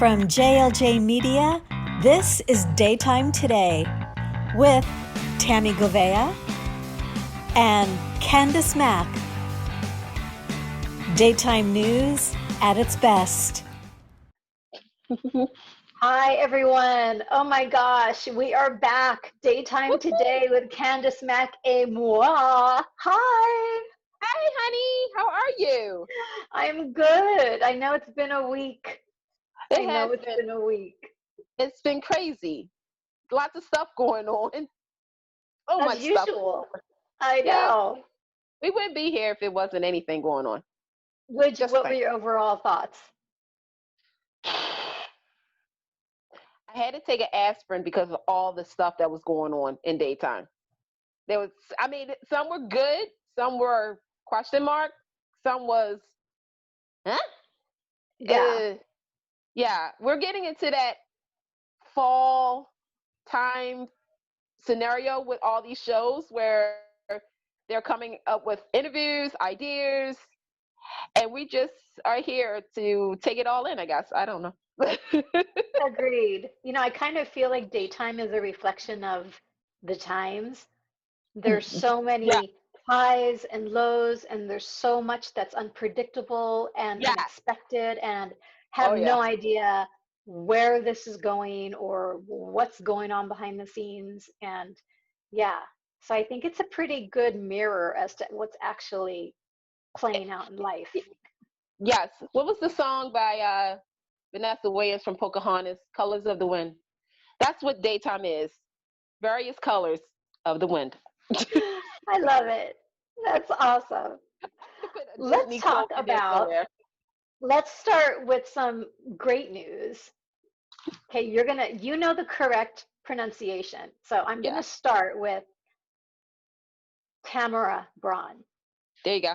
From JLJ Media, this is Daytime Today with Tami Goveia and Candice Mack. Daytime news at its best. Hi, everyone. Oh my gosh, we are back. Daytime Today with Candice, Mack, et moi. Hi. Hey, honey, how are you? I'm good. I know it's been a week. It's been crazy. Lots of stuff going on. So As much usual. stuff. I know. Yeah, we wouldn't be here if it wasn't anything going on. What were your overall thoughts? I had to take an aspirin because of all the stuff that was going on in daytime. Some were good, some were question mark, some was, huh? Yeah, we're getting into that fall time scenario with all these shows where they're coming up with interviews, ideas, and we just are here to take it all in, I guess. I don't know. Agreed. I kind of feel like daytime is a reflection of the times. There's so many highs and lows, and there's so much that's unpredictable and unexpected, and have no idea where this is going or what's going on behind the scenes. And so I think it's a pretty good mirror as to what's actually playing out in life. Yes. What was the song by Vanessa Williams from Pocahontas, Colors of the Wind? That's what daytime is. Various colors of the wind. I love it. That's awesome. Let's start with some great news. Okay, you know the correct pronunciation. So I'm going to start with Tamara Braun. There you go.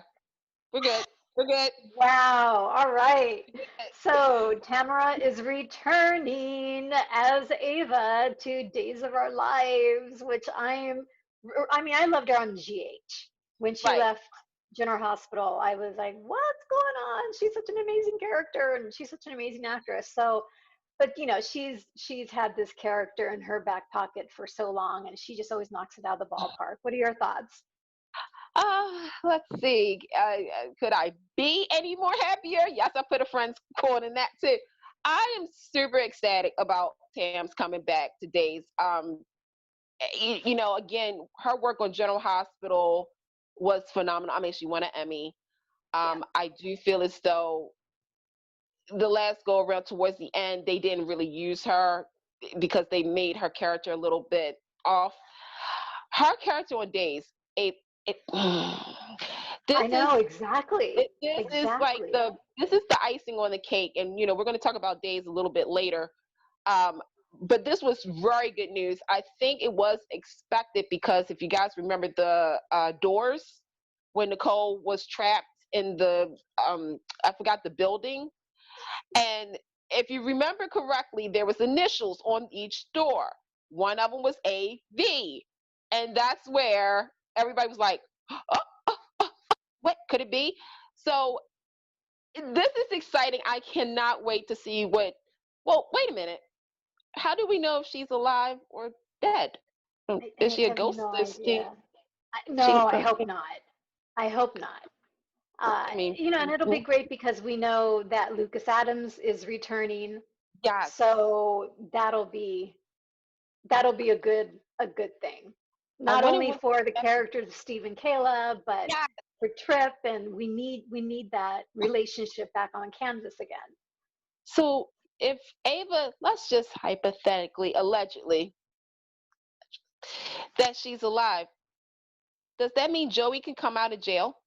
We're good. We're good. Wow. All right. So Tamara is returning as Ava to Days of Our Lives, which I loved her on GH. When she left General Hospital, I was like, what's going on? She's such an amazing character and she's such an amazing actress. So, but she's had this character in her back pocket for so long, and she just always knocks it out of the ballpark. What are your thoughts? Let's see. Could I be any more happier? Yes, I put a friend's quote in that too. I am super ecstatic about Tam's coming back to Days. Again, her work on General Hospital was phenomenal. I mean, she won an Emmy. I do feel as though the last go around towards the end, they didn't really use her because they made her character a little bit off. Her character on Days, exactly. This is the icing on the cake, and we're going to talk about Days a little bit later. But this was very good news. I think it was expected because if you guys remember the doors when Nicole was trapped in the I forgot the building, and if you remember correctly, there was initials on each door. One of them was AV, and that's where everybody was like, what could it be? So this is exciting. I cannot wait to see wait a minute. How do we know if she's alive or dead? Is she a ghost? No, I hope not. I hope not. And it'll be great because we know that Lucas Adams is returning. Yeah. So that'll be a good thing. Not only for the characters of Steve and Kayla, but for Trip, and we need that relationship back on Kansas again. So if Ava, let's just hypothetically, allegedly, that she's alive, does that mean Joey can come out of jail?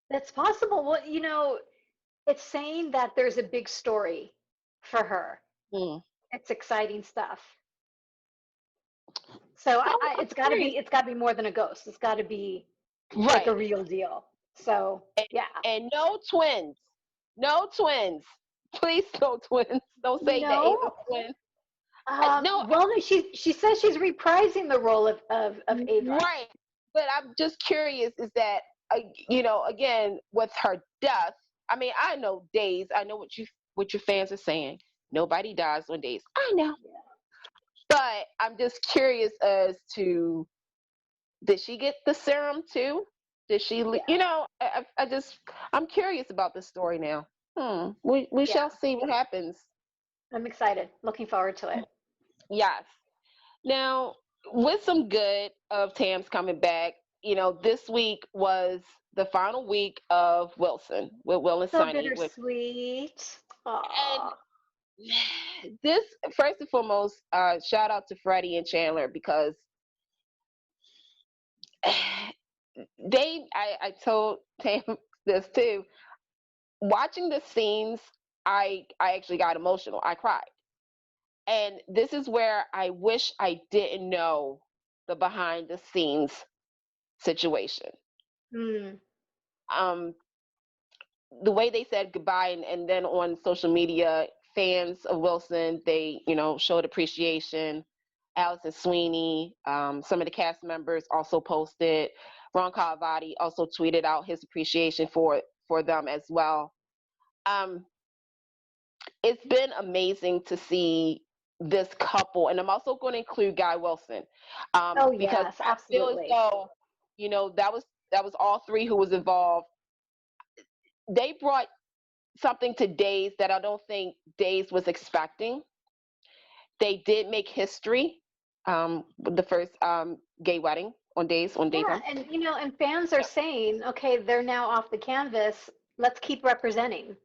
That's possible. Well, it's saying that there's a big story for her. It's exciting stuff. So it's got to be more than a ghost. It's got to be like a real deal. So and no twins. Please, no twins. Don't say that Ava's twins. No, she says she's reprising the role of Ava. Right, but I'm just curious. Is that again with her death? I mean, I know Days. I know what your fans are saying. Nobody dies on days. I know. But I'm just curious as to, did she get the serum too? Did she, I'm curious about this story now. We shall see what happens. I'm excited. Looking forward to it. Yes. Now, with some good of Tam's coming back, this week was the final week of Wilson with Will and So Sonny. bittersweet. And this, first and foremost, shout out to Freddie and Chandler, because I told Tam this too. Watching the scenes, I actually got emotional. I cried. And this is where I wish I didn't know the behind the scenes situation. The way they said goodbye, and then on social media, fans of Wilson, they showed appreciation. Allison Sweeney, some of the cast members also posted. Ron Carlivati also tweeted out his appreciation for them as well. It's been amazing to see this couple, and I'm also going to include Guy Wilson, because yes, absolutely. I feel as though that was all three who was involved. They brought something to Days that I don't think Days was expecting. They did make history with the first gay wedding on Daytime. And and fans are saying, okay, they're now off the canvas. Let's keep representing.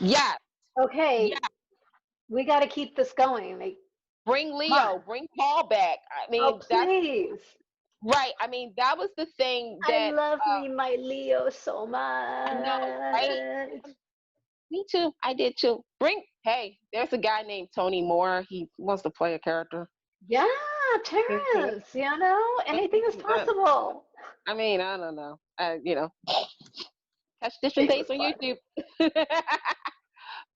Yes. Okay. Yes. We got to keep this going. Bring Leo, bring Paul back. I mean, please. Right. I mean, that was the thing that I love me my Leo so much. I know, right? Me too. I did too. Hey, there's a guy named Tony Moore. He wants to play a character. Yeah, Terrence, anything is possible. I mean, I don't know. Catch different things on YouTube.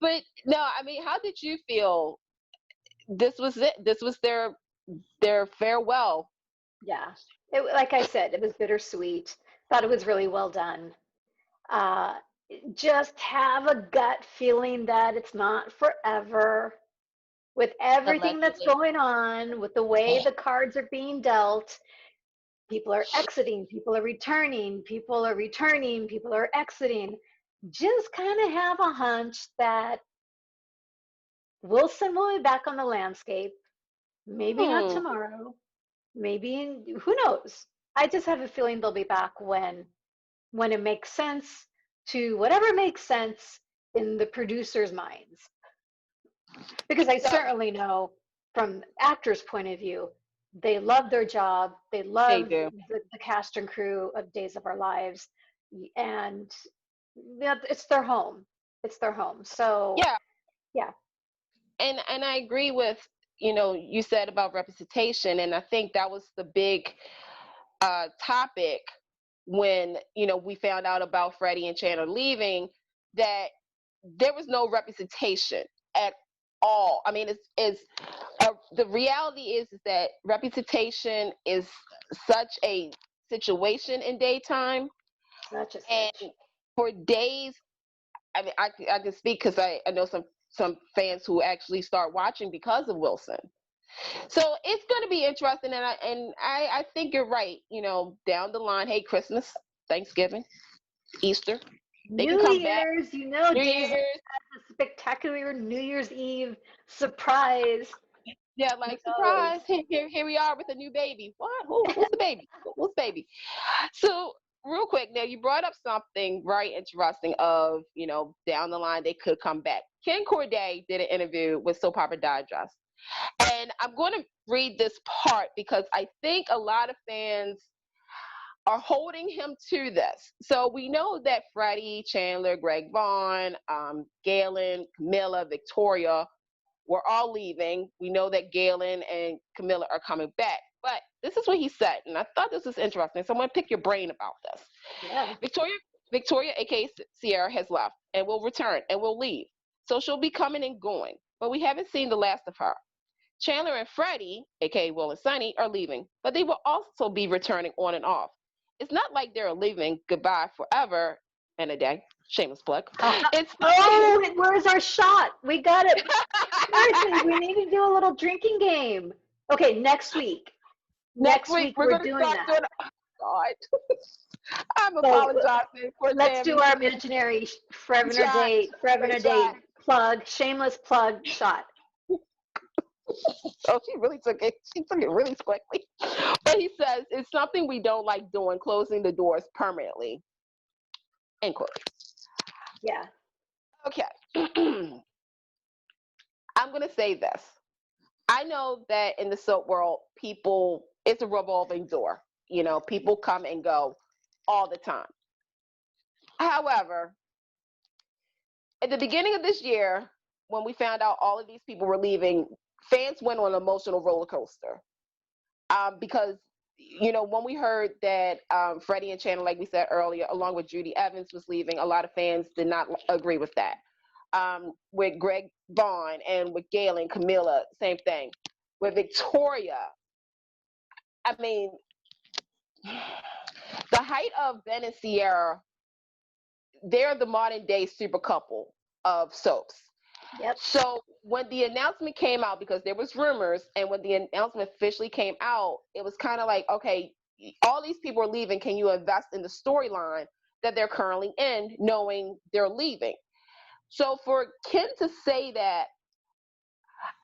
But no, I mean, how did you feel? This was it. This was their farewell. Yeah. Like I said, it was bittersweet. Thought it was really well done. Just have a gut feeling that it's not forever. With everything that's going on, with the way the cards are being dealt, people are exiting, people are returning, people are returning, people are exiting. Just kind of have a hunch that Wilson will be back on the landscape. Maybe not tomorrow. Maybe, who knows? I just have a feeling they'll be back when it makes sense, to whatever makes sense in the producers' minds. Because I certainly know from actors' point of view, they love their job. They love the cast and crew of Days of Our Lives. And it's their home. It's their home. So, yeah. And I agree with, you said about representation. And I think that was the big topic when, we found out about Freddie and Chandler leaving, that there was no representation at all. I mean, the reality is that representation is such a situation in daytime. And for Days, I mean, I can speak because I know some fans who actually start watching because of Wilson. So it's going to be interesting, and I think you're right. Down the line, hey, Christmas, Thanksgiving, Easter, they New can come Year's, back. New Year's, a spectacular New Year's Eve surprise. Yeah, like surprise! Here we are with a new baby. What? Who's the baby? Who's the baby? So real quick, now you brought up something very interesting of down the line they could come back. Ken Corday did an interview with Soap Opera Digest, and I'm going to read this part because I think a lot of fans are holding him to this. So we know that Freddie, Chandler, Greg Vaughn, Galen, Camilla, Victoria were all leaving. We know that Galen and Camilla are coming back. But this is what he said, and I thought this was interesting. So I'm going to pick your brain about this. Yeah. Victoria, aka Sierra, has left and will return and will leave. So she'll be coming and going, but we haven't seen the last of her. Chandler and Freddie, aka Will and Sonny, are leaving, but they will also be returning on and off. It's not like they're leaving goodbye forever and a day. Shameless plug. It's where's our shot? We got it. Seriously, we need to do a little drinking game. Okay, next week. Next week we're gonna doing start that. doing. God, I'm apologizing for Let's Tami. do our imaginary forever date plug, shameless plug shot. Oh, she really took it. She took it really quickly. But he says it's something we don't like doing, closing the doors permanently. End quote. Yeah. Okay. I'm gonna say this. I know that in the soap world, it's a revolving door. You know, people come and go all the time. However, at the beginning of this year, when we found out all of these people were leaving, fans went on an emotional roller coaster. Because, you know, when we heard that Freddie and Chandler, like we said earlier, along with Judy Evans was leaving, a lot of fans did not agree with that. With Greg Vaughn and with Gail and Camilla, same thing. With Victoria, I mean, the height of Ben and Sierra, they're the modern day super couple of soaps. Yep. So when the announcement came out, because there was rumors, and when the announcement officially came out, it was kind of like, okay, all these people are leaving. Can you invest in the storyline that they're currently in, knowing they're leaving? So for Kim to say that,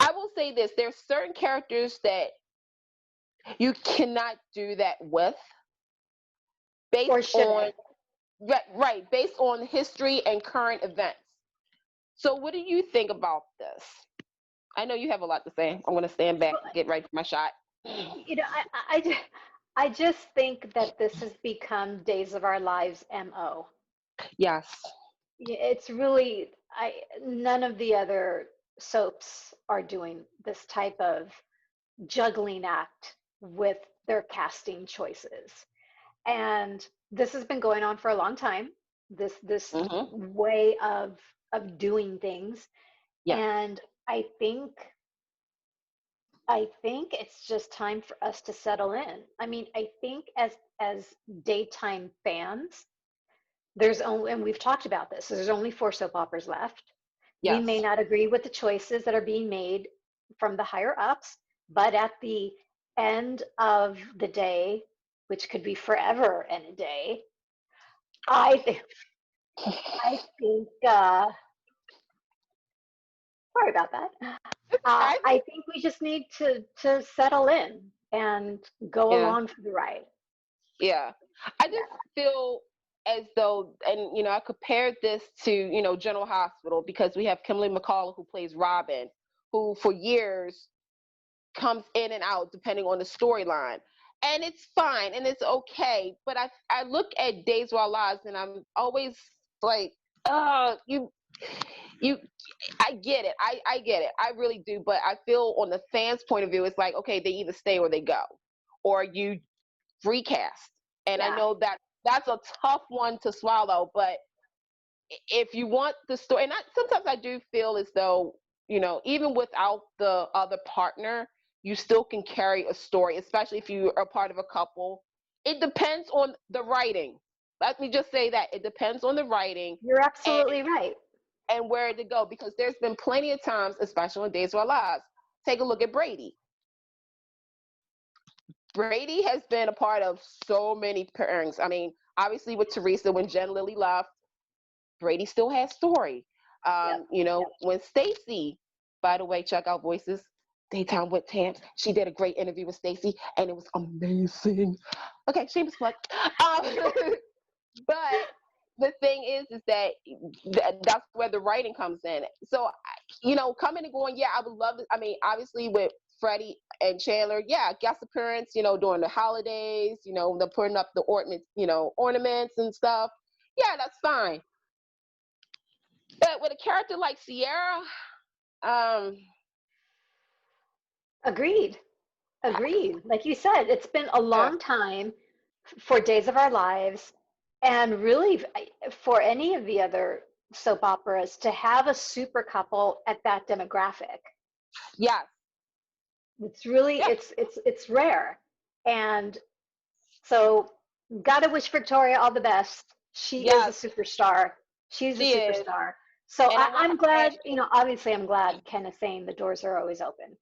I will say this: there's certain characters that you cannot do that with, based on based on history and current events. So what do you think about this? I know you have a lot to say. I'm going to stand back, get right to my shot. You know, I just think that this has become Days of Our Lives MO. Yes. It's really, none of the other soaps are doing this type of juggling act with their casting choices. And this has been going on for a long time, this way of doing things. Yeah. And I think it's just time for us to settle in. I mean, I think as daytime fans, there's only, and we've talked about this, there's only 4 soap operas left. Yes. We may not agree with the choices that are being made from the higher ups, but at the end of the day, which could be forever and a day, I think sorry about that. I think we just need to settle in and go along for the ride. Yeah. I just feel as though, and, you know, I compared this to, you know, General Hospital, because we have Kimberly McCullough, who plays Robin, who for years comes in and out depending on the storyline. And it's fine and it's okay. But I look at Days of Our Lives and I'm always like, I get it. I get it. I really do. But I feel on the fans' point of view, it's like, okay, they either stay or they go, or you recast. And I know that that's a tough one to swallow. But if you want the story, and sometimes I do feel as though, you know, even without the other partner, you still can carry a story, especially if you are part of a couple. It depends on the writing. Let me just say that. It depends on the writing. You're absolutely right. And where to go, because there's been plenty of times, especially in Days of Our Lives. Take a look at Brady. Brady has been a part of so many pairings. I mean, obviously with Teresa, when Jen Lilly left, Brady still has story. You know, when Stacey, by the way, check out Voices, Daytime with Tams. She did a great interview with Stacey, and it was amazing. Okay, shameless plug. But the thing is that that's where the writing comes in. So, you know, coming and going, yeah, I would love to. I mean, obviously with Freddie and Chandler, yeah, guest appearance, you know, during the holidays, you know, they're putting up the ornaments and stuff. Yeah, that's fine. But with a character like Sierra, Agreed. Like you said, it's been a long time for Days of Our Lives, and really for any of the other soap operas to have a super couple at that demographic. Yes. It's really, it's rare. And so gotta wish Victoria all the best. She is a superstar. She's a She is. superstar. So And I want I'm her to glad, ask obviously I'm glad Ken is saying the doors are always open.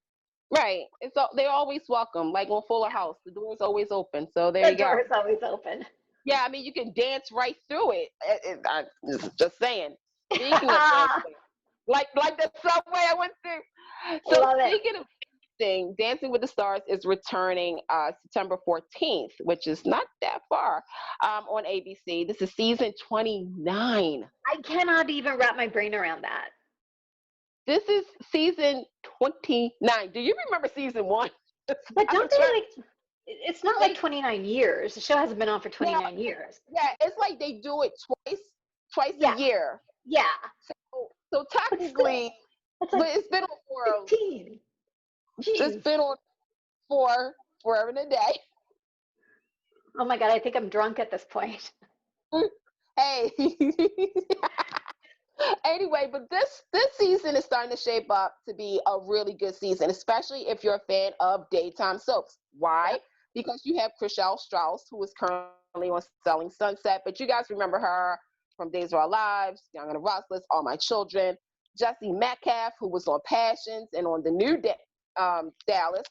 right. It's they're always welcome. Like on Fuller House, the door's always open. So there The you door go. is always open. Yeah, I mean you can dance right through it. I'm just saying. Speaking of dancing, like the subway I went through. So Love it. speaking of Dancing with the Stars is returning September 14th, which is not that far, on ABC. This is season 29. I cannot even wrap my brain around that. This is season 29. Do you remember season 1? But don't they it's not like They, 29 years. The show hasn't been on for yeah, 29 years. yeah, it's like they do it twice Yeah. a year. Yeah. So But technically, still, it's but like it's been on for 15. it's Jeez. been on for forever and a day. Oh my God, I think I'm drunk at this point. Hey. Anyway, but this season is starting to shape up to be a really good season, especially if you're a fan of daytime soaps. Why? Yep. Because you have Chriselle Strauss, who is currently on Selling Sunset, but you guys remember her from Days of Our Lives, Young and the Restless, All My Children. Jesse Metcalf, who was on Passions and on the new Dallas.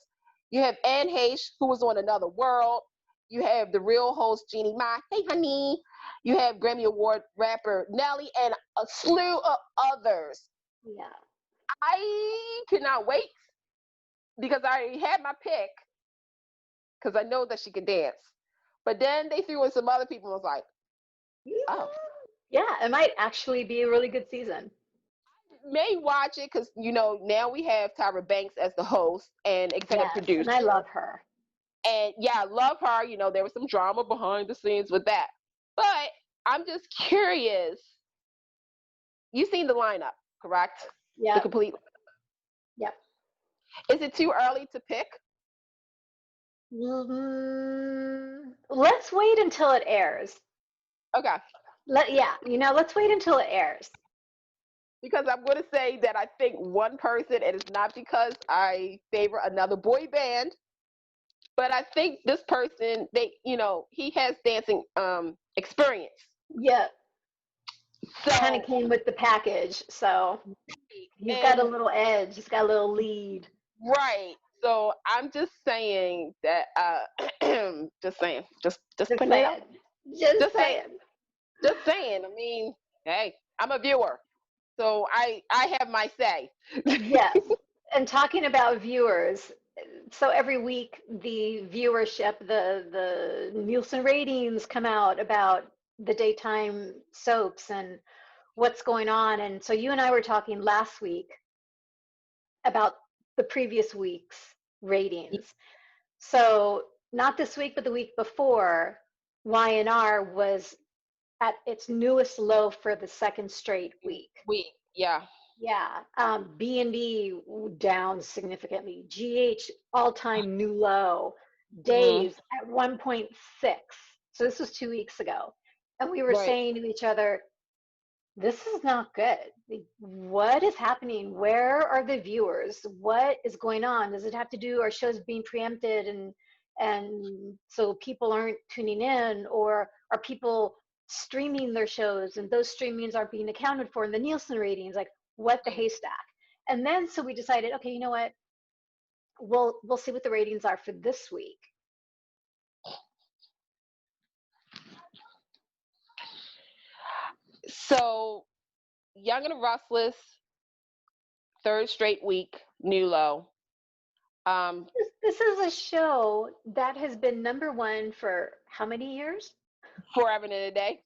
You have Anne Heche, who was on Another World. You have the real host, Jeannie Mai. Hey, honey. You have Grammy Award rapper Nelly and a slew of others. Yeah. I cannot wait because I already had my pick because I know that she could dance. But then they threw in some other people and was like, oh. Yeah, it might actually be a really good season. May watch it because, now we have Tyra Banks as the host and executive producer. And I love her. And yeah, I love her. There was some drama behind the scenes with that. But I'm just curious. You've seen the lineup, correct? Yeah. The complete. Yep. Is it too early to pick? Let's wait until it airs. Okay. Let's wait until it airs. Because I'm going to say that I think one person, and it's not because I favor another boy band, but I think this person, he has dancing experience. Yeah. So kind of came with the package, so he's got a little edge. He's got a little lead. Right. So I'm just saying that. Just saying. Just putting it out. Just saying. Just saying. I mean, hey, I'm a viewer, so I have my say. Yes. And talking about viewers, so every week the viewership, the Nielsen ratings come out about the daytime soaps and what's going on. And so you and I were talking last week about the previous week's ratings. So not this week, but the week before, Y&R was at its newest low for the second straight week. Yeah. Yeah. B&B down significantly. GH all-time new low. Days at 1.6. So this was 2 weeks ago. And we were saying to each other, this is not good. What is happening? Where are the viewers? What is going on? Does it have to do our shows being preempted and so people aren't tuning in, or are people streaming their shows and those streamings aren't being accounted for in the Nielsen ratings? Like, what the haystack? And then so we decided, okay, you know what? We'll see what the ratings are for this week. So, Young and the Restless, third straight week, new low. This is a show that has been number one for how many years? Forever and a day.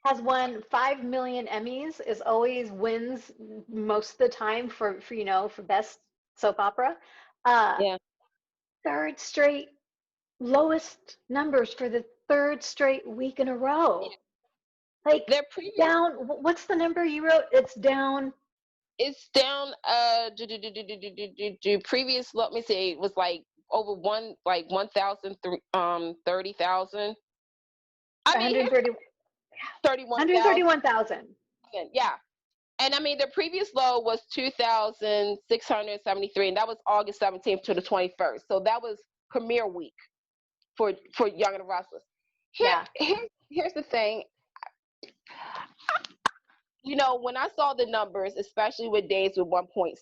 Has won 5 million Emmys, is always wins most of the time for best soap opera. Yeah. Third straight lowest numbers for the third straight week in a row. Like, They're previous, down. What's the number you wrote? It's down. It's down. Previous. Let me see. It was like over 1,000, 30,000. I mean, 131,000. Yeah. And I mean, the previous low was 2,673, and that was August 17th to the 21st. So that was premiere week for Young and the Restless. Here's here's the thing. You know, when I saw the numbers, especially with days with 1.6,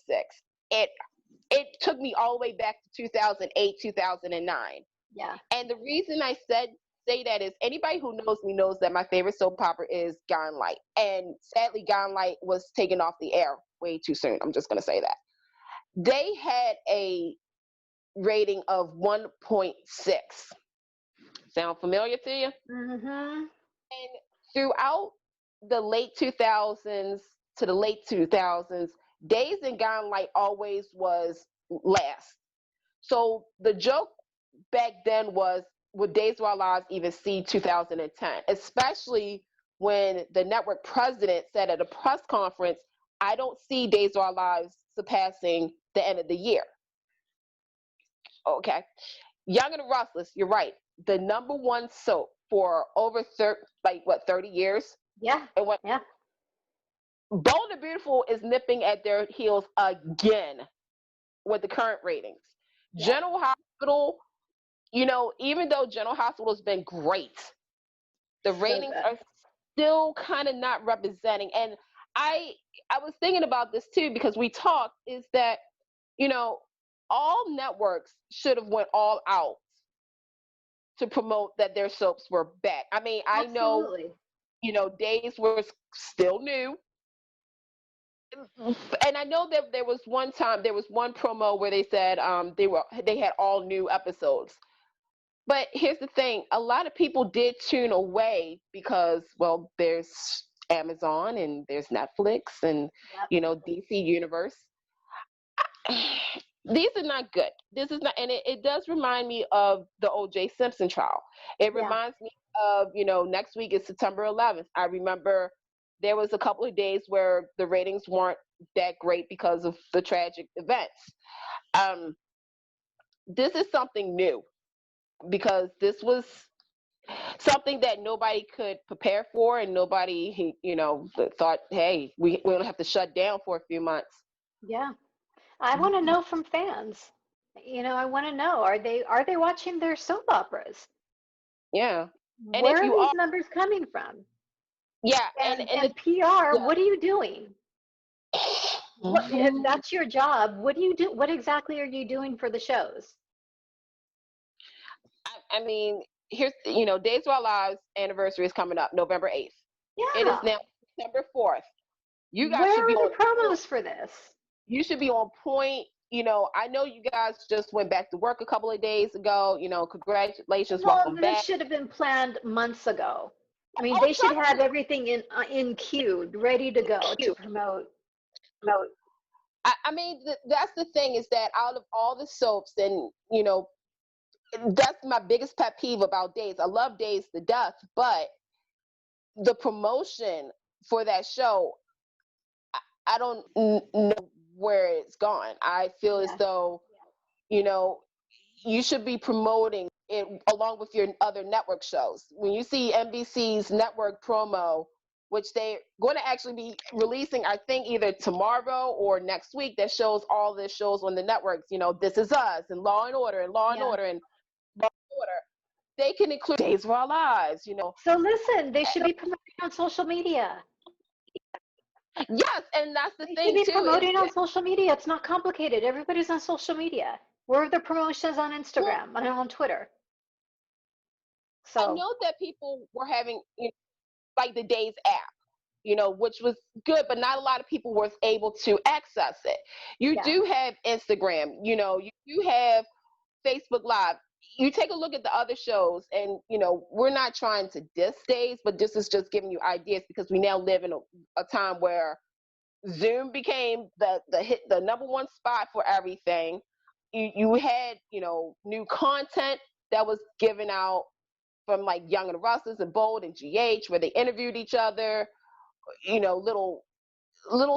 it took me all the way back to 2008, 2009. Yeah. And the reason I say that is anybody who knows me knows that my favorite soap opera is Gone Light. And sadly, Gone Light was taken off the air way too soon. I'm just going to say that. They had a rating of 1.6. Sound familiar to you? Mm-hmm. And throughout the late 2000s to the late 2000s, Days and Gone Light always was last. So the joke back then was, would Days of Our Lives even see 2010? Especially when the network president said at a press conference, I don't see Days of Our Lives surpassing the end of the year. Okay. Young and the Restless, you're right. The number one soap for over 30 years. Yeah. Yeah. Bold and Beautiful is nipping at their heels again with the current ratings. Yeah. General Hospital, you know, even though General Hospital has been great, the ratings are still kind of not representing. And I was thinking about this too, because we talked, is that, you know, all networks should have went all out to promote that their soaps were back. I mean, Absolutely. I know, you know, Days were still new. And I know that there was one promo where they said they had all new episodes. But here's the thing, a lot of people did tune away because, well, there's Amazon and there's Netflix and, you know, DC Universe. These are not good. This is not, and it does remind me of the O.J. Simpson trial. It reminds me of, you know, next week is September 11th. I remember there was a couple of days where the ratings weren't that great because of the tragic events. This is something new, because this was something that nobody could prepare for, and nobody, you know, thought, hey, we don't have to shut down for a few months. Yeah. I want to know from fans. You know, I want to know, are they watching their soap operas? Yeah. And where are these numbers coming from? Yeah. And the PR, what are you doing? If that's your job, what do you do? What exactly are you doing for the shows? I mean, here's, you know, Days of Our Lives anniversary is coming up November 8th. Yeah. It is now December 4th. You guys Where should be are on the promos for this? You should be on point. You know, I know you guys just went back to work a couple of days ago. You know, congratulations, welcome back. This should have been planned months ago. I mean, they should have everything in queued, ready to go to promote. I mean, that's the thing, is that out of all the soaps, and, you know, that's my biggest pet peeve about Days. I love Days to death, but the promotion for that show, I don't know where it's gone. I feel as though, you know, you should be promoting it along with your other network shows. When you see NBC's network promo, which they're going to actually be releasing, I think, either tomorrow or next week, that shows all the shows on the networks, you know, This Is Us and Law and Order and Law and Order and Law and Order. They can include Days of Our Lives, you know. So listen, they should be promoting on social media. Yes, and that's the thing too. They should be too. promoting on social media. It's not complicated. Everybody's on social media. Where are the promotions on Instagram and on Twitter? So I know that people were having, you know, like the Days app, you know, which was good, but not a lot of people were able to access it. You do have Instagram, you know, you do have Facebook Live. You take a look at the other shows, and, you know, we're not trying to diss Days, but this is just giving you ideas, because we now live in a time where Zoom became the number one spot for everything. You had, you know, new content that was given out from, like, Young and the Restless and Bold and GH, where they interviewed each other, you know, little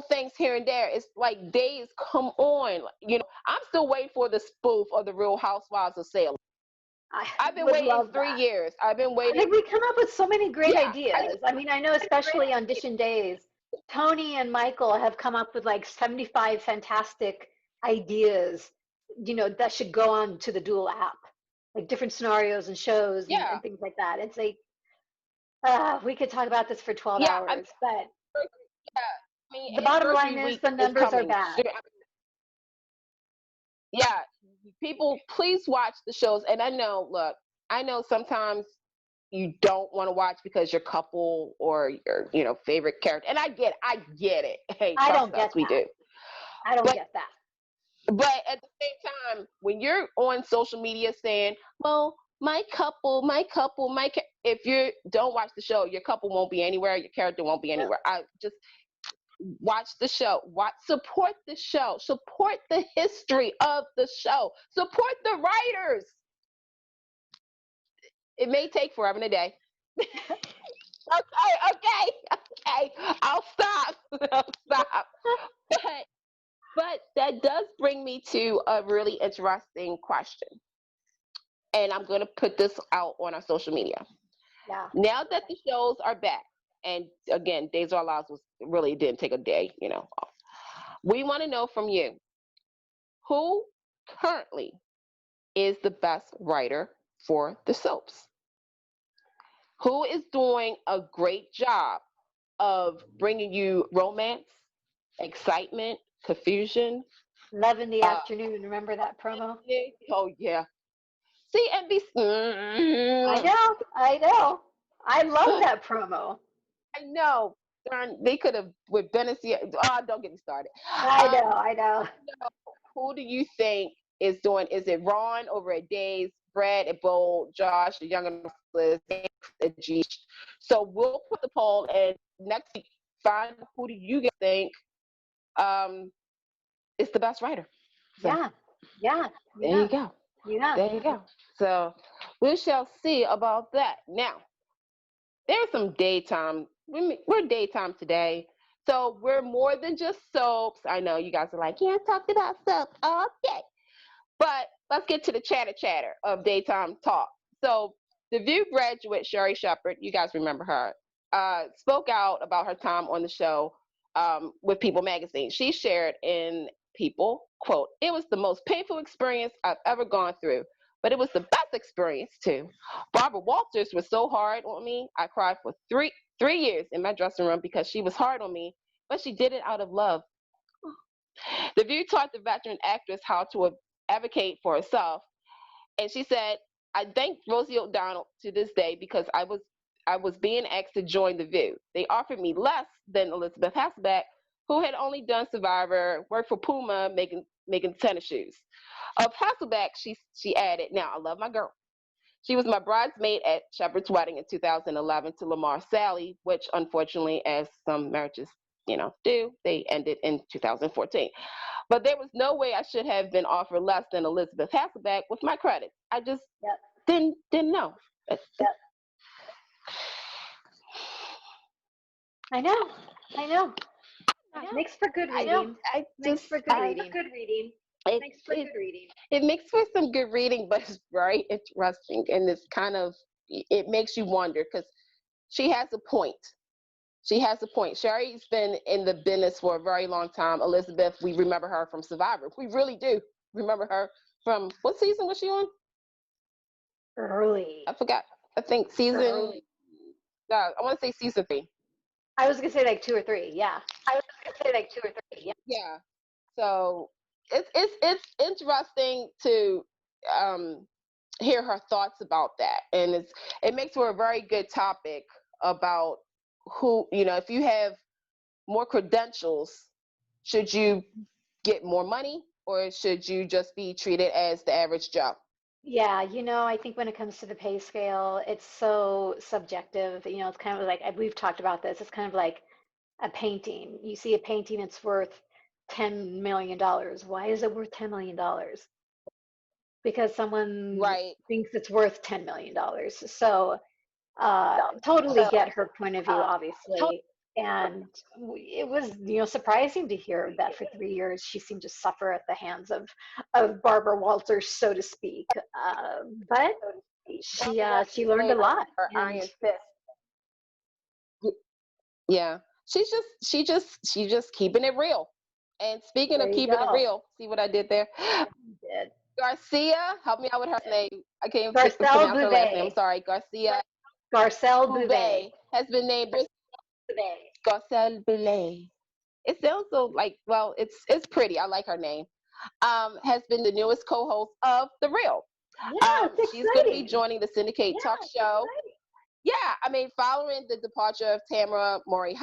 things here and there. It's like, Days, come on. You know, I'm still waiting for the spoof of the Real Housewives of Salem. I've been waiting 3 years. I've been waiting. We come up with so many great ideas. I mean, I know, especially on Audition Days, Tony and Michael have come up with like 75 fantastic ideas, you know, that should go on to the Dual app, like different scenarios and shows and things like that. It's like, We could talk about this for 12 Yeah, hours, but I mean, the bottom line anniversary is week the is numbers are coming. bad. Yeah, people, please watch the shows. And I know, look, I know sometimes you don't want to watch because your couple or your, favorite character. And I get it. Hey, I trust don't us, get we that. do. I don't But get that. But at the same time, when you're on social media saying, well, my couple, if you don't watch the show, your couple won't be anywhere, your character won't be anywhere. I just watch the show, support the show, support the history of the show, support the writers. It may take forever and a day. Okay. I'll stop. But that does bring me to a really interesting question. And I'm going to put this out on our social media. Yeah. Now that the shows are back, and again, Days of Our Lives really didn't take a day, off. We want to know from you, who currently is the best writer for the soaps? Who is doing a great job of bringing you romance, excitement, confusion? Love in the Afternoon. Remember that promo? Oh, yeah. See, NBC. I know. I love that promo. I know. Darn, they could have with Benicia. Oh, don't get me started. I know. Who do you think is doing? Is it Ron over at Days, Brad at Bold, Josh, the Young and Restless, at G? So we'll put the poll, and next week find who do you guys think is the best writer. So, yeah. There you go. Yeah. There you go. So we shall see about that. Now, there's some daytime. We're daytime today. So we're more than just soaps. I know you guys are like, yeah, talk about soaps. Okay. But let's get to the chatter of daytime talk. So the View graduate, Sherry Shepherd, you guys remember her, spoke out about her time on the show with People magazine. She shared in People, quote, "It was the most painful experience I've ever gone through, but it was the best experience too. Barbara Walters was so hard on me. I cried for three years in my dressing room because she was hard on me, but she did it out of love." The View taught the veteran actress how to advocate for herself, and she said, "I thank Rosie O'Donnell to this day because I was being asked to join The View. They offered me less than Elizabeth Hasselbeck, who had only done Survivor, worked for Puma, making tennis shoes. Of Hasselbeck, she added, now I love my girl. She was my bridesmaid at Shepard's wedding in 2011 to Lamar Sally, which unfortunately, as some marriages, do, they ended in 2014. But there was no way I should have been offered less than Elizabeth Hasselbeck with my credits. I just didn't know." I know. Makes for good reading. Makes for good reading. It makes for some good reading, but it's very interesting, and it's kind of, it makes you wonder because she has a point. Sherry's been in the business for a very long time. Elizabeth, we remember her from Survivor. We really do remember her from, what season was she on? Early. I forgot. I think season. I want to say season 3. I was gonna say like 2 or 3. Yeah. Yeah. So it's interesting to hear her thoughts about that, and it makes for a very good topic about who, if you have more credentials, should you get more money or should you just be treated as the average Joe? Yeah, I think when it comes to the pay scale, it's so subjective. It's kind of like we've talked about this. It's kind of like a painting. You see a painting, it's worth $10 million. Why is it worth $10 million? Because someone thinks it's worth $10 million. So totally get her point of view, obviously. And it was, surprising to hear that for 3 years she seemed to suffer at the hands of Barbara Walters, so to speak. But she learned a lot. Her iron fist. Yeah, she just keeping it real. And speaking of keeping it real, see what I did there? Did. Garcia, help me out with her name. I can't Garcelle pronounce her last Bouvet. name. I'm sorry, Garcia. Garcelle Bouvet. Bouvet has been named Garcelle Bouvet. It sounds so like, well, it's pretty. I like her name. Has been the newest co-host of The Real. Yeah, it's She's going to be exciting. joining the Syndicate talk show. Yeah, I mean, following the departure of Tamara Braun,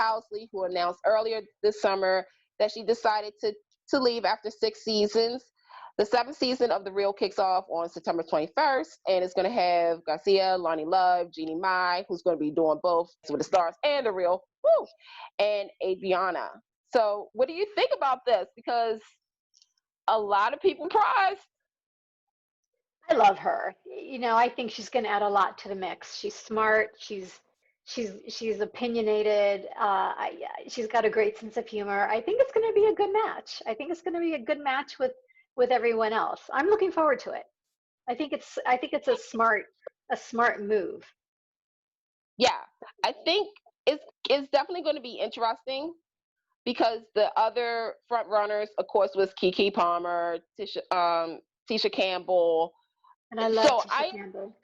who announced earlier this summer that she decided to leave after 6 seasons. The 7th season of The Real kicks off on September 21st, and it's going to have Goveia, Lonnie Love, Jeannie Mai, who's going to be doing both with the Stars and The Real, and Adriana. So what do you think about this? Because a lot of people surprised. I love her. I think she's going to add a lot to the mix. She's smart. She's opinionated. She's got a great sense of humor. I think it's going to be a good match. I think it's going to be a good match with everyone else. I'm looking forward to it. I think it's a smart move. Yeah, I think it's definitely going to be interesting because the other front runners, of course, was Keke Palmer, Tisha Campbell. And I love Tisha Campbell.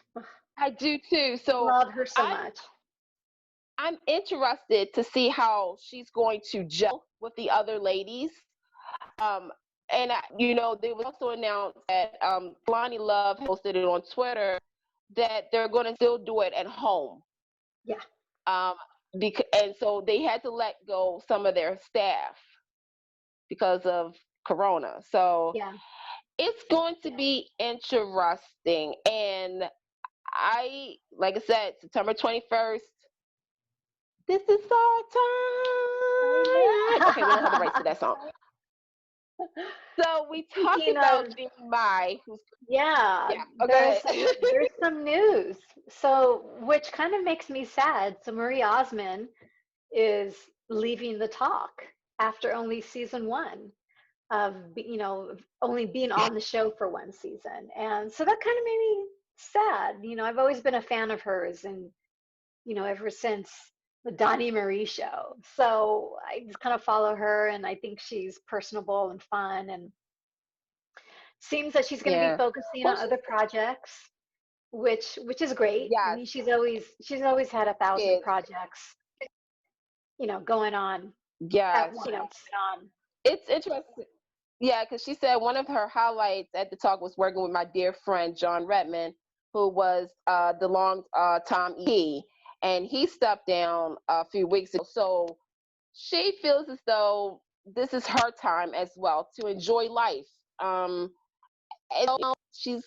I do too. So love her so much. I'm interested to see how she's going to gel with the other ladies. And they was also announced that Lonnie Love posted it on Twitter that they're going to still do it at home. Yeah. And so they had to let go some of their staff because of Corona. So yeah. It's going to be interesting. And like I said, September 21st, this is our time. Okay, we don't have the rights to that song. So we talked about Jeannie Mai. There's some news. So, which kind of makes me sad. So Marie Osmond is leaving the talk after only season 1 of, only being on the show for 1 season. And so that kind of made me sad. I've always been a fan of hers and, ever since the Donnie Marie show. So I just kind of follow her and I think she's personable and fun and seems that she's going to be focusing on other projects, which is great. Yes. I mean, she's always had 1,000 projects, going on. Yeah. It's interesting. Yeah, because she said one of her highlights at the talk was working with my dear friend John Redmond, who was the long time EP, and he stepped down a few weeks ago. So she feels as though this is her time as well to enjoy life. And she's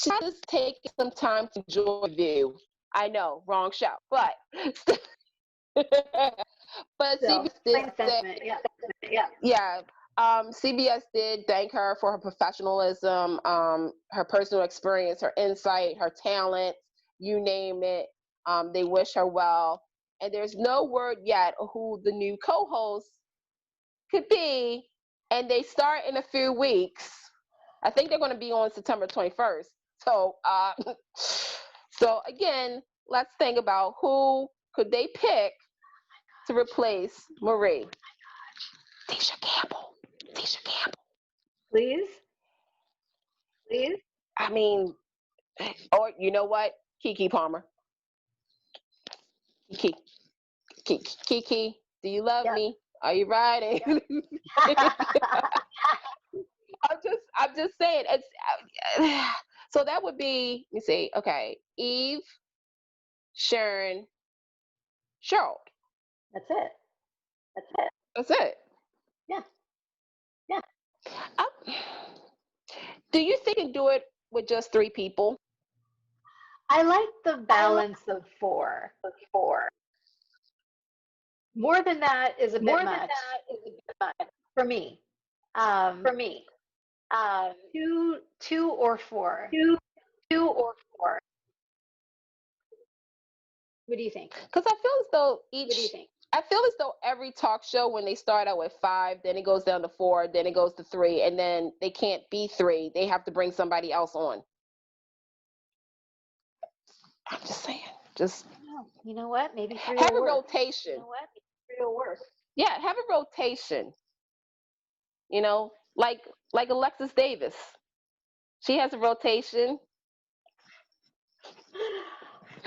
just taking some time to enjoy View. I know, wrong show, but CBS did CBS did thank her for her professionalism, her personal experience, her insight, her talent, you name it. They wish her well. And there's no word yet of who the new co-host could be. And they start in a few weeks. I think they're going to be on September 21st. So, so again, let's think about who could they pick to replace Marie. Tisha Campbell. Please. I mean, or you know what? Keke Palmer. Keke, do you love me? Are you riding? I'm just saying. It's so that would be. Let me see. Okay, Eve, Sharon, Cheryl. That's it. Yeah. Do you think you can do it with just 3 people? I like the balance of 4. More than that is a bit much for me. 2 or 4. 2 or 4. What do you think? Because I feel as though I feel as though every talk show, when they start out with 5, then it goes down to 4, then it goes to 3, and then they can't be 3. They have to bring somebody else on. I'm just saying. You know what? Maybe 3 have will a work. rotation. Yeah, have a rotation. Like Alexis Davis. She has a rotation.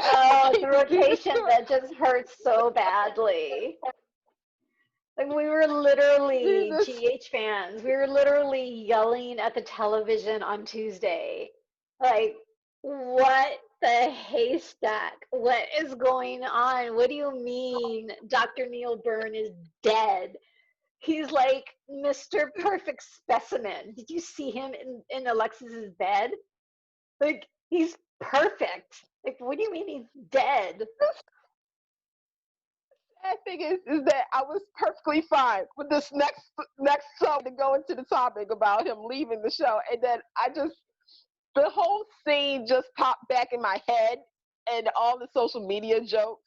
Oh, the rotation that just hurts so badly. Like we were literally Jesus. GH fans. We were literally yelling at the television on Tuesday. Like, what the haystack? What is going on? What do you mean Dr. Neil Byrne is dead? He's like Mr. Perfect Specimen. Did you see him in Alexis's bed? Like, he's perfect. Like, what do you mean he's dead? Sad thing is that I was perfectly fine with this next song to go into the topic about him leaving the show, and then the whole scene just popped back in my head, and all the social media jokes.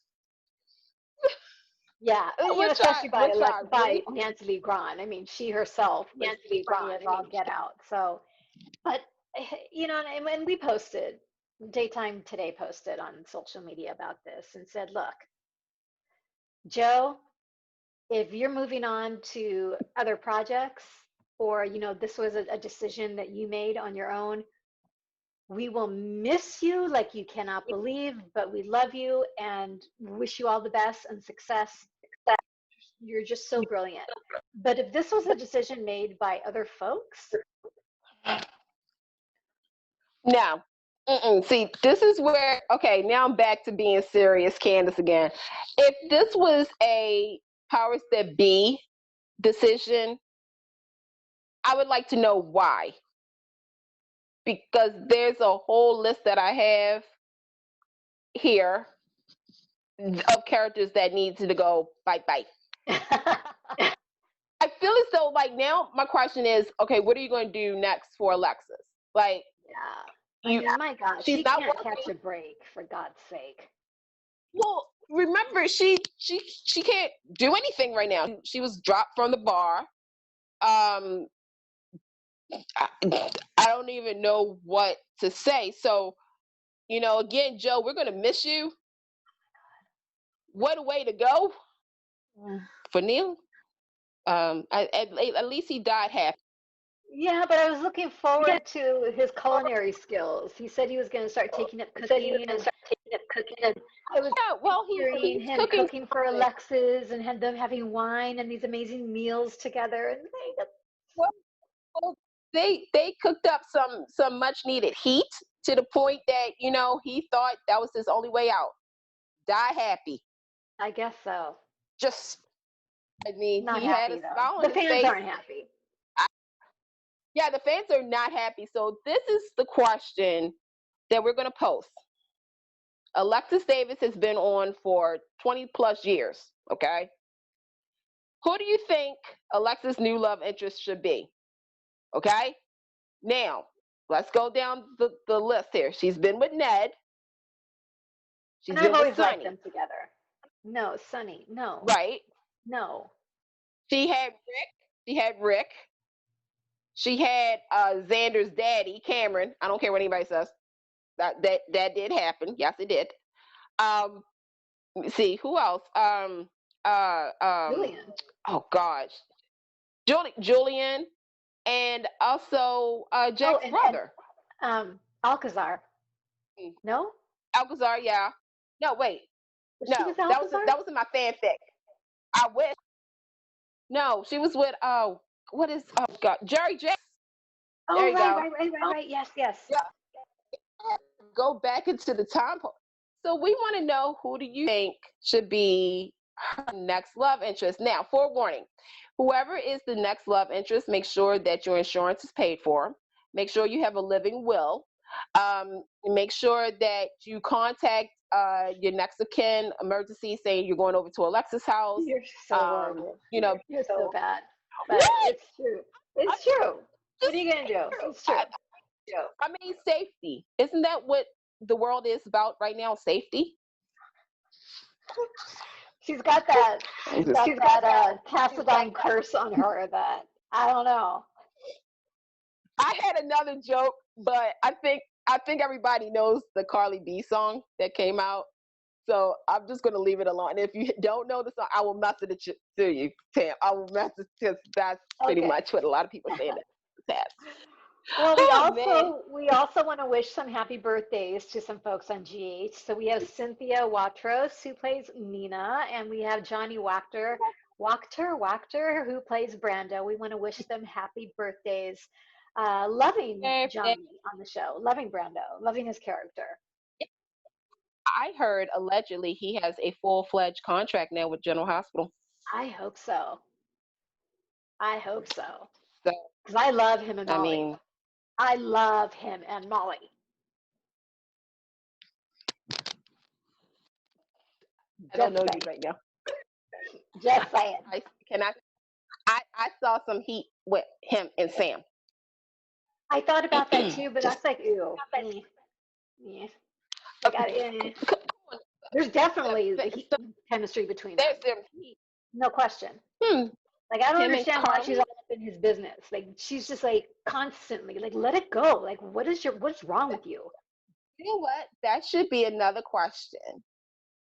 Yeah, especially by by Nancy Lee Grahn. I mean, she herself was funny as all get out. So, but and we posted, Daytime Today posted on social media about this and said, look, Joe, if you're moving on to other projects, or this was a decision that you made on your own, we will miss you like you cannot believe, but we love you and wish you all the best and success. You're just so brilliant. But if this was a decision made by other folks, no. See, this is where, okay, now I'm back to being serious, Candice, again. If this was a powers that be decision, I would like to know why. Because there's a whole list that I have here of characters that need to go bye-bye. I feel as though, like, now my question is, okay, what are you going to do next for Alexis? Like, yeah. My God, she can't catch a break, for God's sake. Well, remember, she can't do anything right now. She was dropped from the bar. I don't even know what to say. So, again, Joe, we're going to miss you. What a way to go for Neil. At least he died happy. Yeah, but I was looking forward to his culinary skills. He said he was going to start taking up cooking. I was hearing him cooking for Alexis and had them having wine and these amazing meals together. And they cooked up some much needed heat to the point that he thought that was his only way out. Die happy. I guess so. He had a smile on his face. The fans aren't happy. Yeah, the fans are not happy. So this is the question that we're going to post. Alexis Davis has been on for 20 plus years, okay? Who do you think Alexis' new love interest should be? Okay? Now, let's go down the list here. She's been with Ned. She's been with Sonny. Liked them together. No, Sonny, no. Right. No. She had Rick. She had Xander's daddy, Cameron. I don't care what anybody says. That did happen. Yes, it did. Let me see, who else? Julian. Oh gosh. Julian, and also Jack's brother. Alcazar. No? Alcazar, yeah. No, wait. No, that was in my fanfic. I wish. No, she was with what is God, Jerry J. Oh, there you go. Right. Yes. Yeah. Go back into the time. So we want to know, who do you think should be her next love interest? Now, forewarning, whoever is the next love interest, make sure that your insurance is paid for. Make sure you have a living will. Make sure that you contact your next of kin emergency, saying you're going over to Alexis' house. You're so horrible. You're so bad. But it's true. It's true. What are you going to do? It's true. I mean, safety. Isn't that what the world is about right now? Safety. She's got that Cassadine curse on her that I don't know. I had another joke, but I think everybody knows the Carly B song that came out. So I'm just going to leave it alone. If you don't know the song, I will message it to you, Tam. I will message, because that's pretty much what a lot of people say in the past. Well, Oh man. we also want to wish some happy birthdays to some folks on GH. So we have Cynthia Watros who plays Nina, and we have Johnny Wachter who plays Brando. We want to wish them happy birthdays. Loving Birthday. Johnny on the show, loving Brando, loving his character. I heard allegedly he has a full-fledged contract now with General Hospital. I hope so. I hope so. So, Because I love him and I Molly. mean, I love him and Molly. I don't Just know you saying. right now. Just saying. I saw some heat with him and Sam. I thought about that too, but that's like, ew. Yeah. There's definitely chemistry between them. There's some heat. No question. Like, I don't understand why she's all up in his business. Like, she's just like constantly like, let it go. Like, what's wrong with you? You know what? That should be another question.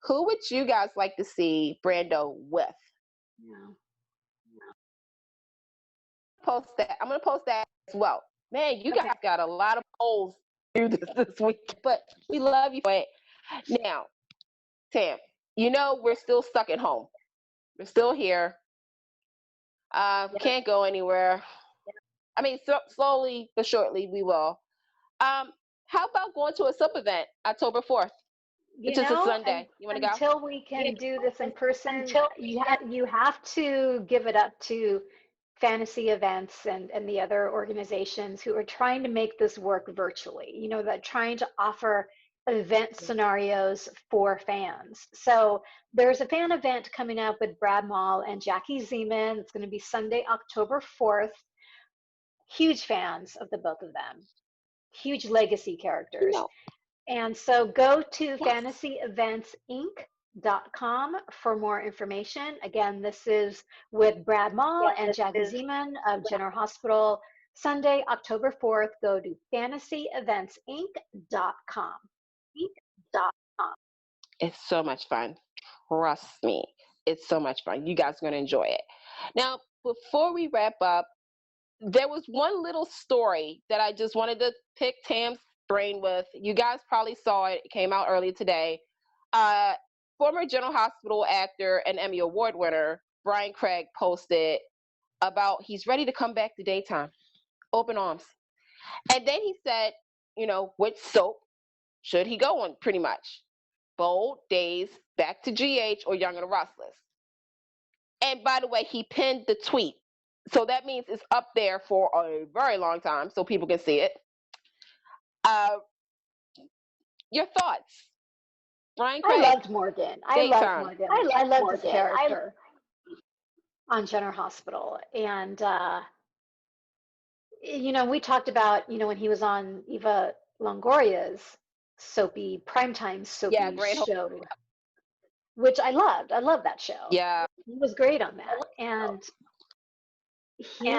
Who would you guys like to see Brando with? Yeah. Post that. I'm gonna post that as well. Man, you guys got a lot of polls through this week, but we love you for it. Now, Tam, you know we're still stuck at home. We're still here. Can't go anywhere. I mean, slowly but shortly we will. How about going to a SUP event October 4th, which is a Sunday? You want to go? Until we can do this in person, you have to give it up to fantasy events and the other organizations who are trying to make this work virtually, you know, that trying to offer event scenarios for fans. So there's a fan event coming up with Brad Mall and Jackie Zeman. It's going to be Sunday, October 4th. Huge fans of the both of them, huge legacy characters. And so go to fantasyeventinc.com for more information. Again, this is with Brad Mall and Jackie Zeman of General Hospital. Sunday, October 4th, go to fantasyeventinc.com. It's so much fun. Trust me. It's so much fun. You guys are going to enjoy it. Now, before we wrap up, there was one little story that I just wanted to pick Tam's brain with. You guys probably saw it. It came out earlier today. Former General Hospital actor and Emmy Award winner Brian Craig posted about he's ready to come back to daytime. Open arms. And then he said, you know, which soap should he go on, pretty much? Bold, Days, Back to GH, or Young and the Restless. And by the way, he pinned the tweet. So that means it's up there for a very long time so people can see it. Your thoughts? Brian Craig. I loved Morgan. I loved his character on General Hospital. And, you know, we talked about, you know, when he was on Eva Longoria's primetime soapy show, which I loved. I love that show. Yeah. He was great on that. And he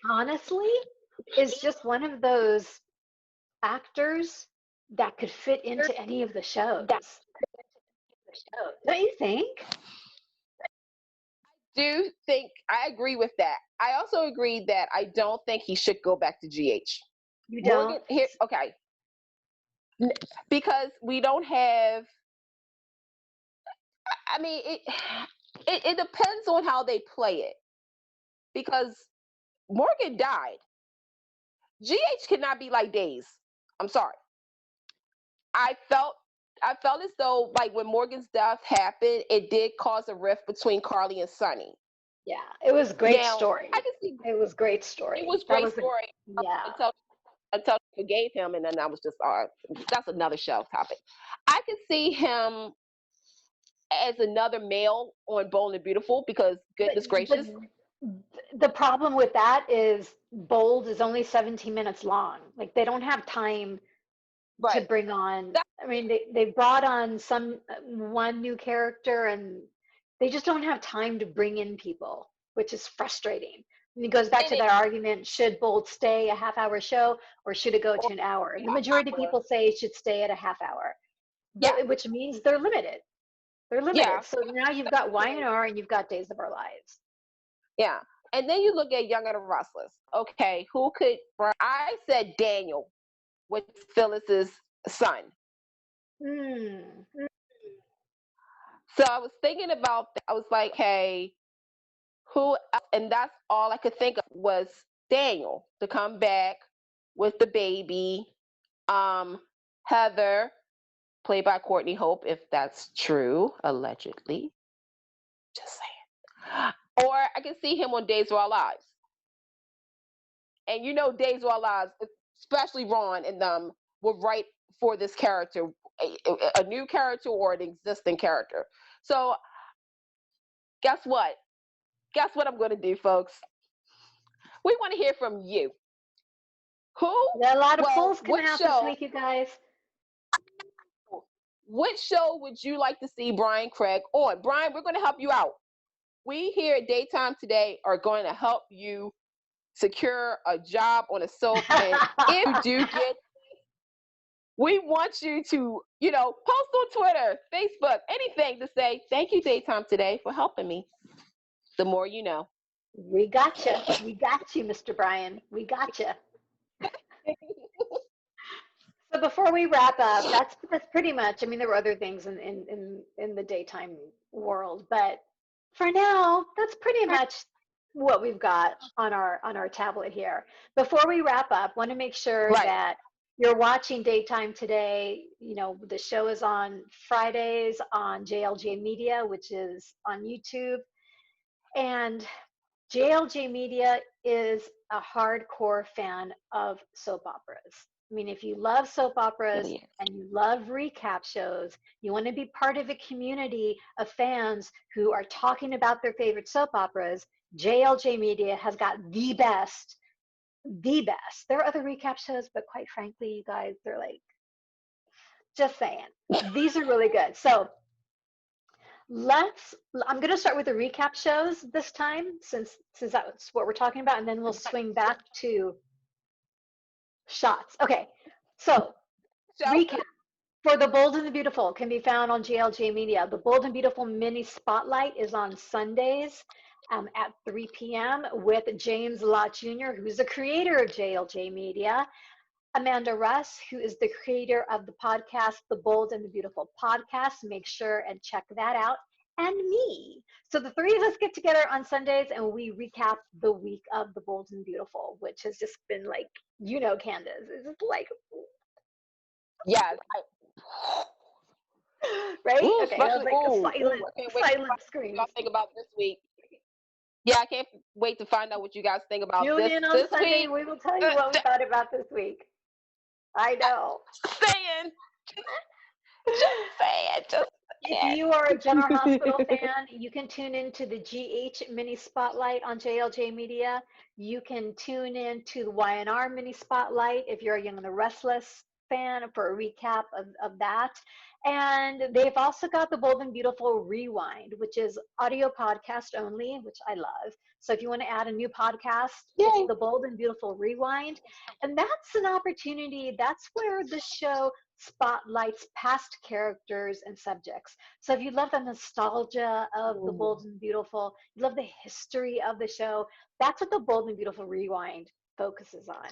honestly is just one of those actors that could fit into any of the shows. Don't you think? I agree with that. I also agree that I don't think he should go back to GH. You don't? Okay. Because we don't have, I mean, it depends on how they play it. Because Morgan died. GH cannot be like Days. I'm sorry. I felt as though, like, when Morgan's death happened, it did cause a rift between Carly and Sonny. Yeah, it was great story. I can see it was great story. It was great story. Yeah. Until he forgave him, and then I was just, that's another show topic. I could see him as another male on Bold and Beautiful because, goodness gracious. The problem with that is Bold is only 17 minutes long. Like, they don't have time to bring on. I mean, they brought on one new character, and they just don't have time to bring in people, which is frustrating. And it goes back to that argument: should Bold stay a half-hour show, or should it go to an hour? The majority of people say it should stay at a half hour, which means they're limited. They're limited. Yeah. So now you've got Y&R and you've got Days of Our Lives. Yeah, And then you look at Young and the Restless. Okay, who could? I said Daniel, with Phyllis's son. So I was thinking about that. I was like, hey, who else? And that's all I could think of was Daniel to come back with the baby. Heather, played by Courtney Hope, if that's true, allegedly. Just saying. Or I can see him on Days of Our Lives. And you know, Days of Our Lives, especially Ron and them, were right for this character, a new character or an existing character. So guess what? Guess what I'm going to do, folks? We want to hear from you. Who? There are a lot of polls coming out this week, you guys. Which show would you like to see Brian Craig on? Brian, we're going to help you out. We here at Daytime Today are going to help you secure a job on a soap. And if you do get, we want you to, you know, post on Twitter, Facebook, anything to say, thank you, Daytime Today, for helping me. The more you know. We got you. We got you, Mr. Brian. We got you. So before we wrap up, that's pretty much. I mean, there were other things in the daytime world, but for now, that's pretty much what we've got on our tablet here. Before we wrap up, want to make sure that you're watching Daytime Today. You know, the show is on Fridays on JLJ Media, which is on YouTube, and JLJ Media is a hardcore fan of soap operas. I mean, if you love soap operas and you love recap shows, you want to be part of a community of fans who are talking about their favorite soap operas, JLJ Media has got the best. There are other recap shows, but quite frankly, you guys, they're like, just saying, these are really good. So I'm going to start with the recap shows this time, since that's what we're talking about, and then we'll swing back to shots. Okay, so recap for The Bold and the Beautiful can be found on JLJ Media. The Bold and Beautiful mini spotlight is on Sundays at 3 p.m. with James Lott Jr., who's the creator of JLJ Media, Amanda Russ, who is the creator of the podcast, The Bold and the Beautiful Podcast. Make sure and check that out. And me. So the three of us get together on Sundays and we recap the week of The Bold and Beautiful, which has just been like, you know, Candice, it's just like, yes, right? Ooh, okay, I was like silent scream. Y'all think about this week? Yeah, I can't wait to find out what you guys think about Tune in on Sunday. week. We will tell you what we thought about this week. I know. Just If you are a General Hospital fan, you can tune into the GH mini spotlight on JLJ Media. You can tune in to the YNR mini spotlight if you're a Young and the Restless fan for a recap of that. And they've also got the Bold and Beautiful Rewind, which is audio podcast only, which I love. So if you want to add a new podcast, it's the Bold and Beautiful Rewind. And that's an opportunity. That's where the show spotlights past characters and subjects. So if you love the nostalgia of the Bold and Beautiful, you love the history of the show, that's what the Bold and Beautiful Rewind focuses on.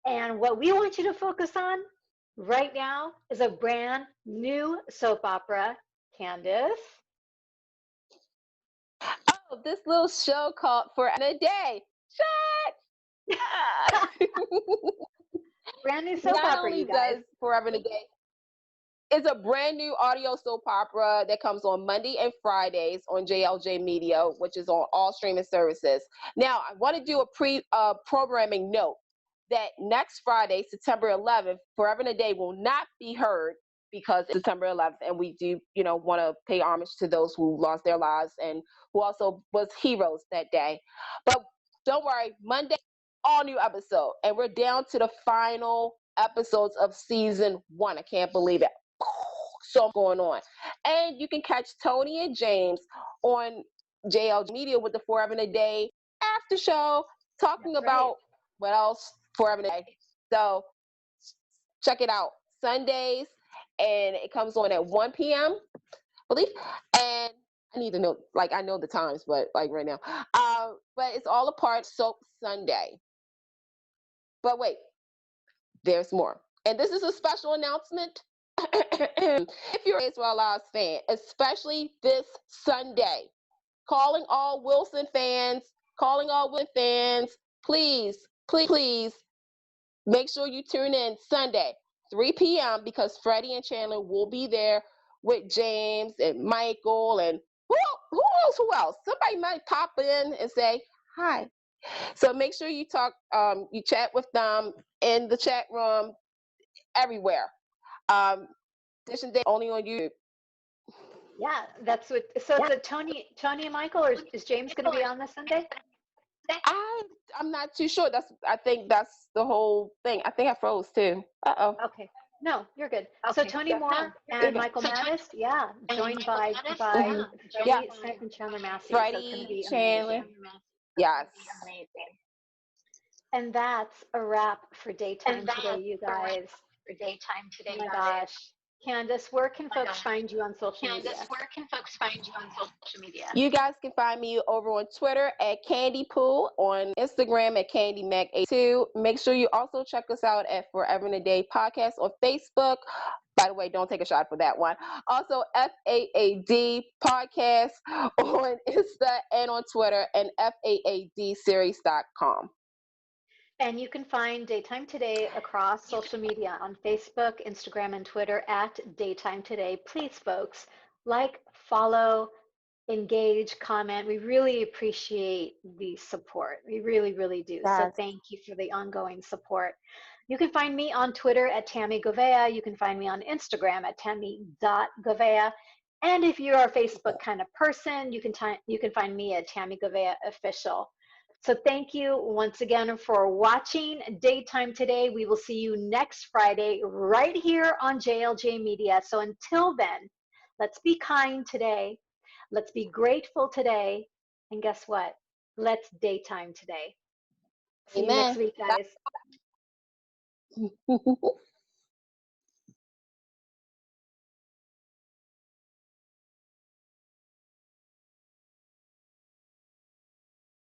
And what we want you to focus on right now is a brand new soap opera, Candice. Oh, this little show called Forever and a Day. Shut! Brand new soap opera, you guys. Forever and a Day. It's a brand new audio soap opera that comes on Monday and Fridays on JLJ Media, which is on all streaming services. Now, I want to do a programming note that next Friday, September 11th, Forever and a Day will not be heard because it's September 11th, and we do, want to pay homage to those who lost their lives and who also was heroes that day. But don't worry, Monday, all new episode, and we're down to the final episodes of season 1. I can't believe it. So going on. And you can catch Tony and James on JLG Media with the Forever and a Day after show, talking about what else Forever and a Day. So check it out. Sundays, and it comes on at 1 p.m., I believe. And I need to know, like, I know the times, but like right now. But it's all a part Soap Sunday. But wait, there's more. And this is a special announcement. If you're an Israel Lives fan, especially this Sunday, calling all Wilson fans, please, please, please make sure you tune in Sunday, 3 p.m., because Freddie and Chandler will be there with James and Michael and who else? Somebody might pop in and say hi. So make sure you you chat with them in the chat room, everywhere. Edition Day only on YouTube. Yeah, that's what. So it's a Tony and Michael, or is James going to be on this Sunday? I'm not too sure. I think that's the whole thing. I think I froze too. Okay. No, you're good. So Tony Moore and Michael Mattis, yeah, joined by Freddie Smith and Chandler Massey. Freddie, Chandler. Yes. And that's a wrap for Daytime Today, you guys. Oh my gosh. Candice, where can folks find you on social media? You guys can find me over on Twitter at Candy Poo, on Instagram at CandyMack82. Make sure you also check us out at Forever in a Day Podcast on Facebook. By the way, don't take a shot for that one. Also, FAAD Podcast on Insta and on Twitter, and FAADseries.com. And you can find Daytime Today across social media on Facebook, Instagram, and Twitter at Daytime Today. Please, folks, like, follow, engage, comment. We really appreciate the support. We really, really do. Yes. So thank you for the ongoing support. You can find me on Twitter at Tami Goveia. You can find me on Instagram at Tami.Goveia. And if you're a Facebook kind of person, you can find me at Tami Goveia Official. So thank you once again for watching Daytime Today. We will see you next Friday right here on JLJ Media. So until then, let's be kind today. Let's be grateful today. And guess what? Let's daytime today. See you next week, guys.